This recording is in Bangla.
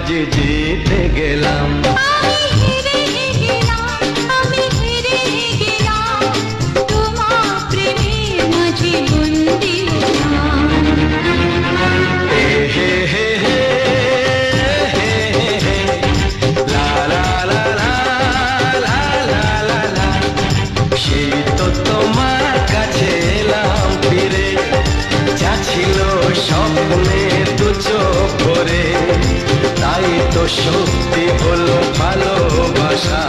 আজ জিতে গেলাম। আমি হেরে গেলাম, আমি হেরে গেলাম, তোমার প্রেমের মাঝে বন্দি হলাম। হে হে হে হে হে হে হে, লা লা লা লা লা লা লা লা। সেই তো তোমার কাছে এলাম ফিরে, যা ছিল স্বপ্নে দু চোখ ভরে, তাই তো সত্যি হলো ভালোবাসা।